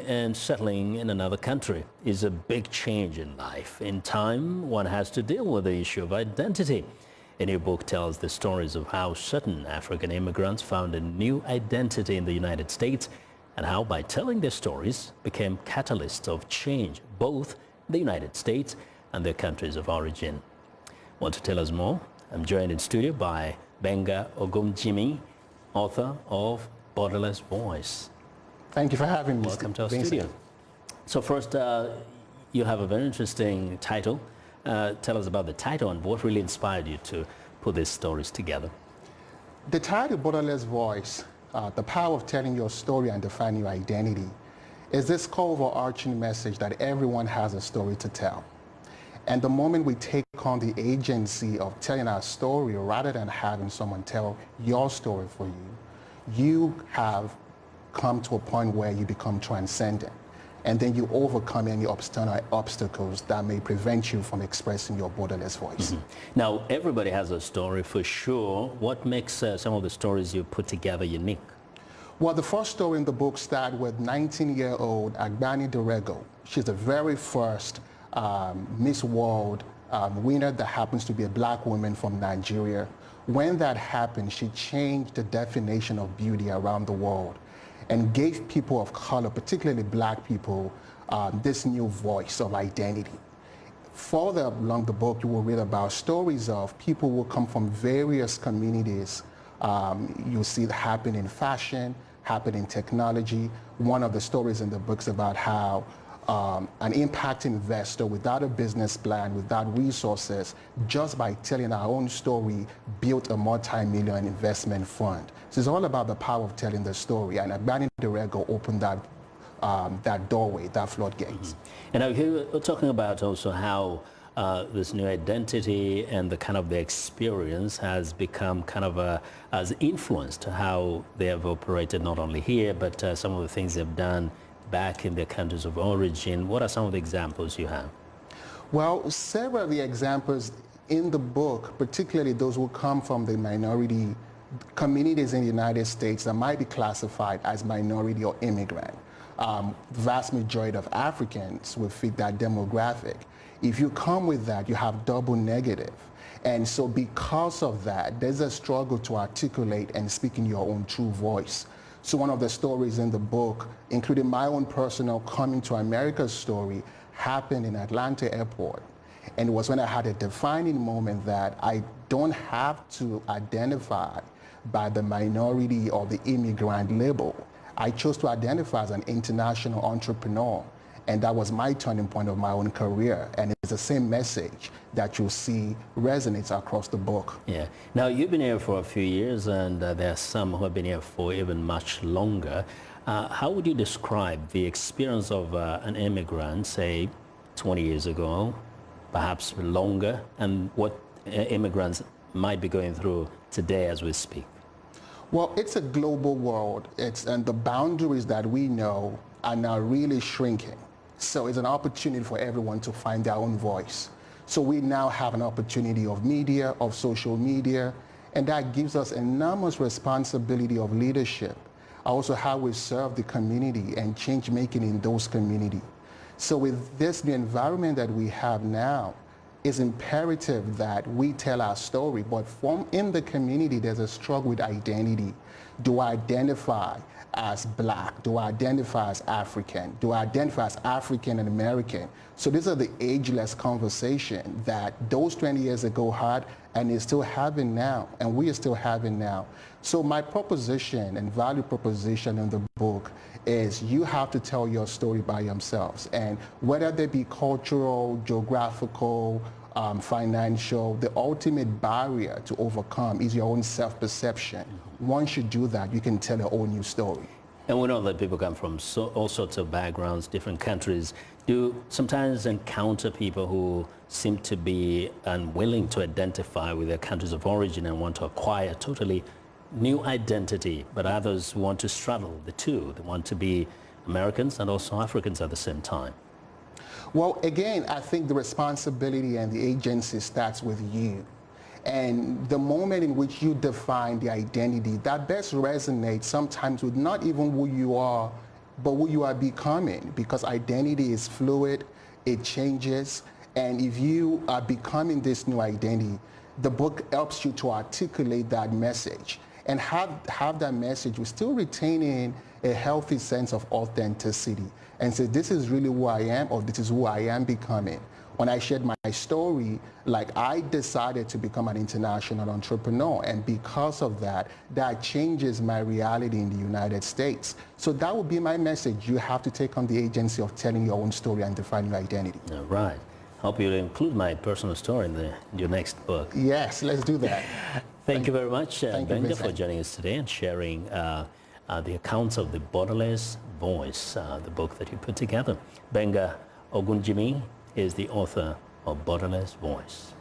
and settling in another country is a big change in life. In time, one has to deal with the issue of identity. A new book tells the stories of how certain African immigrants found a new identity in the United States and how, by telling their stories, became catalysts of change, both in the United States and their countries of origin. Want to tell us more? I'm joined in studio by Gbenga Ogunjimi, author of Borderless Voice. Thank you for having me. Welcome to our studio. So first, you have a very interesting title. Tell us about the title and what really inspired you to put these stories together. The title, Borderless Voice, the power of telling your story and defining your identity, is this overarching message that everyone has a story to tell. And the moment we take on the agency of telling our story rather than having someone tell your story for you, you have come to a point where you become transcendent. And then you overcome any external obstacles that may prevent you from expressing your borderless voice. Now, everybody has a story for sure. What makes some of the stories you put together unique? Well, the first story in the book starts with 19-year-old Agbani-Darego. She's the very first Miss World winner that happens to be a black woman from Nigeria. When that happened, she changed the definition of beauty around the world and gave people of color, particularly black people, this new voice of identity. Further along the book, you will read about stories of people who come from various communities. You'll see it happen in fashion, happen in technology. One of the stories in the book is about how an impact investor without a business plan, without resources, just by telling our own story, built a multi-million investment fund. So it's all about the power of telling the story, and Agbani-Darego opened that doorway, that floodgates. And now here we're talking about also how this new identity and the kind of the experience has become kind of has influenced how they have operated not only here, but some of the things they've done back in their countries of origin. What are some of the examples you have? Well, several of the examples in the book, particularly those who come from the minority communities in the United States that might be classified as minority or immigrant. The vast majority of Africans will fit that demographic. If you come with that, you have double negative. And so because of that, there's a struggle to articulate and speak in your own true voice. So one of the stories in the book, including my own personal coming to America story, happened in Atlanta airport. And it was when I had a defining moment that I don't have to identify by the minority or the immigrant label. I chose to identify as an international entrepreneur. And that was my turning point of my own career. And it's the same message that you'll see resonates across the book. Yeah. Now, you've been here for a few years, and there are some who have been here for even much longer. How would you describe the experience of an immigrant, say, 20 years ago, perhaps longer, and what immigrants might be going through today as we speak? Well, it's a global world, and the boundaries that we know are now really shrinking. So it's an opportunity for everyone to find their own voice. So we now have an opportunity of media, of social media, and that gives us enormous responsibility of leadership. Also how we serve the community and change making in those communities. So with this new environment that we have now, it's imperative that we tell our story, but from in the community, there's a struggle with identity. Do I identify as black? Do I identify as African? Do I identify as African and American? So these are the ageless conversation that those 20 years ago had, and is still having now, and we are still having now. So my proposition and value proposition in the book is you have to tell your story by yourselves. And whether they be cultural, geographical, financial, the ultimate barrier to overcome is your own self-perception. Once you do that, you can tell a whole new story. And we know that people come from all sorts of backgrounds, different countries. Do you sometimes encounter people who seem to be unwilling to identify with their countries of origin and want to acquire a totally new identity, but others want to straddle the two? They want to be Americans and also Africans at the same time. Well, again, I think the responsibility and the agency starts with you. And the moment in which you define the identity, that best resonates sometimes with not even who you are but who you are becoming, because identity is fluid, it changes, and if you are becoming this new identity, the book helps you to articulate that message and have that message with still retaining a healthy sense of authenticity and say, this is really who I am, or this is who I am becoming. When I shared my story, like, I decided to become an international entrepreneur, and because of that, that changes my reality in the United States. So that would be my message. You have to take on the agency of telling your own story and defining your identity. All right. Hope you'll include my personal story in your next book. Yes, let's do that. Thank you very much, Gbenga, for Vincent. joining us today and sharing the accounts of the Borderless Voice, the book that you put together. Gbenga Ogunjimi is the author of Borderless Voice.